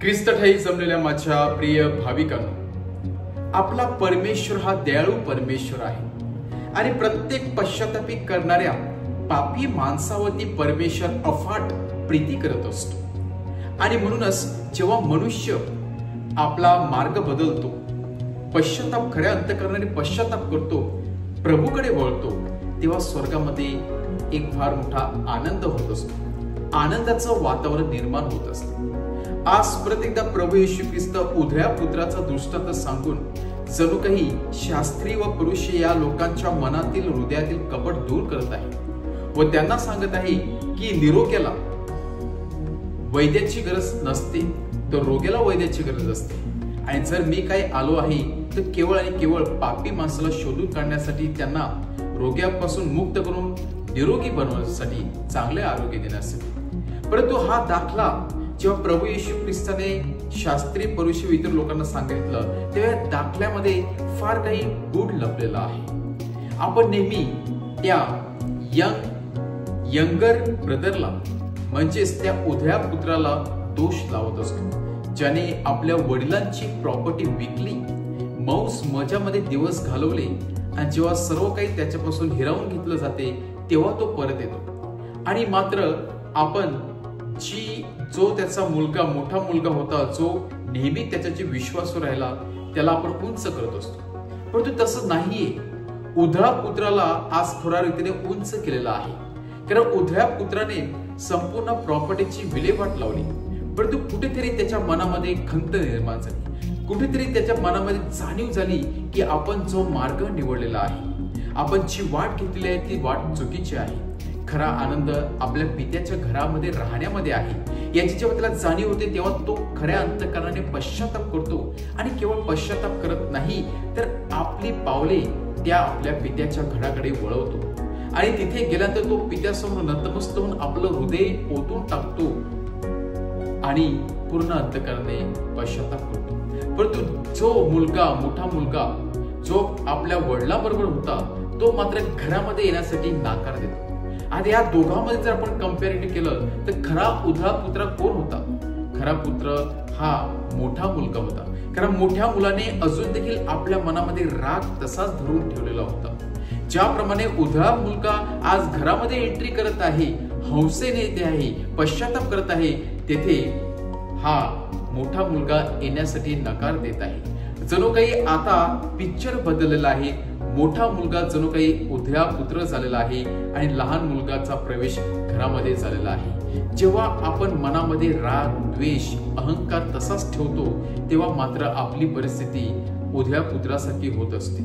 ख्रिस्त ठाई जमलेल्या माझ्या प्रिय भाविकांनो, आपला परमेश्वर हा दयाळू परमेश्वर आहे आणि प्रत्येक पश्चातापी करणाऱ्या पापी माणसावरती परमेश्वर अफाट प्रीती करत असतो। आणि म्हणूनच जेव्हा मनुष्य आपला मार्ग बदलतो, पश्चाताप खऱ्या अंतःकरणाने पश्चाताप करतो, प्रभूकडे वळतो, तेव्हा स्वर्गामध्ये एक फार मोठा आनंद होत असतो, आनंदाचं वातावरण निर्माण होत असतं। आज परत एकदा प्रभू येशू ख्रिस्त उधळ्या पुत्राचा दृष्टांत सांगून जणू काही शास्त्री व पुरुष या लोकांच्या मनातील हृदयातील कपट दूर करत आहे व त्यांना सांगत आहे की निरोग्याला वैद्याची गरज नसते, तर रोग्याला वैद्याची गरज असते। आणि जर मी काही आलो आहे तर केवळ आणि केवळ पापी माणसाला शोधून काढण्यासाठी, त्यांना रोग्यापासून मुक्त करून निरोगी बनवण्यासाठी, चांगले आरोग्य देण्यासाठी। परंतु हा दाखला जेव्हा प्रभू येशू ख्रिस्ताने शास्त्री पुरुष व इतर लोकांना सांगितलं, तेव्हा दाखल्यामध्ये फार काही गूढ लपलेला आहे। आपण नेहमी त्या यंगर ब्रदरला म्हणजेच त्या उधळ्या पुत्राला दोष लावत असतो, ज्याने आपल्या वडिलांची प्रॉपर्टी विकली, मौज मजामध्ये दिवस घालवले आणि जेव्हा सर्व काही त्याच्यापासून हिरावून घेतलं जाते तेव्हा तो परत येतो। आणि मात्र आपण जो त्याचा मुलगा, मोठा मुलगा होता, जो नेहमी त्याच्याची विश्वासू राहिला, त्याला आपण उंच करत असतो। परंतु तसं नाहीये। उधळा पुत्राला आज खऱ्या रीतीने उंच केलेला आहे, कारण उधळ्या पुत्राने संपूर्ण प्रॉपर्टीची विल्हेवाट लावली। परंतु कुठेतरी त्याच्या मनामध्ये खंत निर्माण झाली, कुठेतरी त्याच्या मनामध्ये जाणीव झाली की आपण जो मार्ग निवडलेला आहे, आपण जी वाट घेतलेली आहे ती वाट चुकीची आहे। खरा आनंद आपल्या पित्याच्या घरामध्ये राहण्यामध्ये आहे, याची जेव्हा त्याला जाणीव होते तेव्हा तो खऱ्या अंतःकरणाने पश्चाताप करतो। आणि केवळ पश्चाताप करत नाही, तर आपली पावले त्या आपल्या पित्याच्या घराकडे वळवतो आणि तिथे गेल्यानंतर तो पित्यासमोर नतमस्तक होऊन आपलं हृदय ओतून टाकतो आणि पूर्ण अंतःकरणाने पश्चाताप करतो। परंतु जो मुलगा, मोठा मुलगा जो आपल्या वडिलांबरोबर होता, तो मात्र घरामध्ये येण्यासाठी नकार देतो। आणि या दोघांमध्ये जर आपण कंपॅरिटिव्ह केलं तर खरा उधळा पुत्र कोण होता? खरा पुत्र हा मोठा मुलगा होता, कारण मोठ्या मुलाने अजून देखील आपल्या मनामध्ये राग तसाच धरून ठेवलेला होता। ज्याप्रमाणे उधळा मुलगा आज घरामध्ये एंट्री करत आहे, हौसेने येते आहे, पश्चाताप करत आहे, तेथे हा मोठा मुलगा येण्यासाठी नकार देत आहे। जणू काही आता पिक्चर बदललेला आहे, मोठा मुलगा जणू काही उधळा पुत्र झालेला आहे आणि लहान मुलगाचा प्रवेश घरामध्ये झालेला आहे। जेव्हा आपण मनामध्ये राग, द्वेष, अहंकार तसाच ठेवतो, तेव्हा मात्र आपली परिस्थिती उधळ्या पुत्रासारखी होत असते।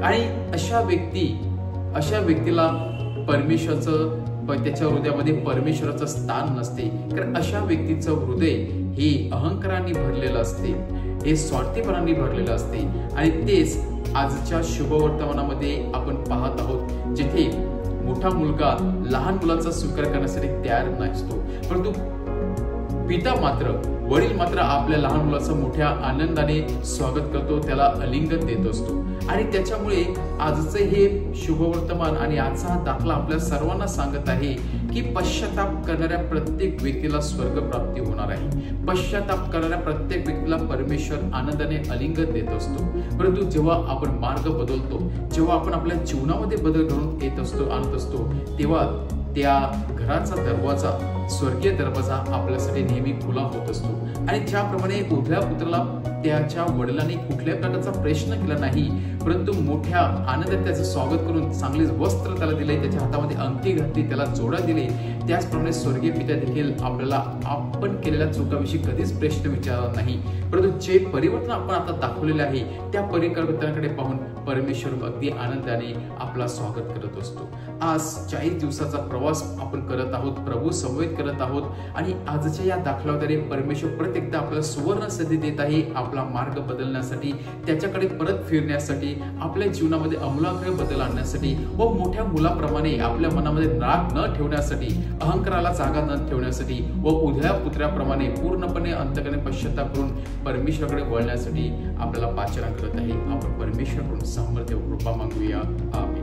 आणि अशा व्यक्तीला परमेश्वराचं, त्याच्या हृदयामध्ये परमेश्वराचं स्थान नसते, कारण अशा व्यक्तीचं हृदय हे अहंकाराने भरलेलं असते, हे स्वार्थीपणाने भरलेलं असते। आणि तेच आजच्या शुभवर्तमानामध्ये आपण पाहत आहोत, जिथे मोठा मुलगा लहान मुलाचा स्वीकार करण्यासाठी तयार नसतो, परंतु पिता मात्र, वडील मात्र आपल्या लहान मुलाचं मोठ्या आनंदाने स्वागत करतो, त्याला आलिंगन देत असतो। आणि त्याच्यामुळे आजचे हे शुभवर्तमान आणि आजचा हा दाखला आपल्या सर्वांना सांगत आहे की पश्चाताप करणाऱ्या प्रत्येक व्यक्तीला स्वर्ग प्राप्ती होणार आहे। पश्चाताप करणाऱ्या प्रत्येक व्यक्तीला परमेश्वर आनंदाने आलिंगन देत असतो। परंतु जेव्हा आपण मार्ग बदलतो, जेव्हा आपण आपल्या जीवनामध्ये बदल घडून येत असतो, आणत असतो, तेव्हा त्या घराचा दरवाजा, स्वर्गीय दरवाजा आपल्यासाठी नेहमी खुला होत असतो। आणि ज्याप्रमाणे उधळ्या पुत्राला त्याच्या वडिलांनी कुठल्याही प्रकारचा प्रश्न केला नाही, परंतु मोठ्या आनंदाने त्याचं स्वागत करून चांगले वस्त्र त्याला दिले, त्याच्या हातामध्ये अंगठी घातली, त्याला जोडा दिले, त्याचप्रमाणे स्वर्गीय पिता देखील आपल्याला आपण केलेल्या चुकाविषयी कधीच प्रश्न विचारणार नाही, परंतु जे परिवर्तन आपण आता दाखवलेले आहे त्या परिवर्तनाकडे पाहून परमेश्वर अगदी आनंदाने आपला स्वागत करत असतो। आज 40 दिवसाचा प्रवास आपण करत आहोत, प्रभू संवेद करत आहोत आणि आजच्या या दाखल्याद्वारे परमेश्वर परत एकदा आपल्याला सुवर्ण संधी देत आहे, आपला मार्ग बदलण्यासाठी, त्याच्याकडे परत फिरण्यासाठी, आपल्या जीवनामध्ये आमूलाग्र बदल आणण्यासाठी व मोठ्या मुलाप्रमाणे आपल्या मनामध्ये राग न ठेवण्यासाठी, अहंकाराला जागा न ठेवण्यासाठी व उधळ्या पुत्राप्रमाणे पूर्णपणे अंतःकरणाने पश्चाताप करून परमेश्वराकडे वळण्यासाठी आपल्याला पाचारण करत आहे। आपण परमेश्वराकडून सामर्थ्य व कृपा मागूया। आमेन।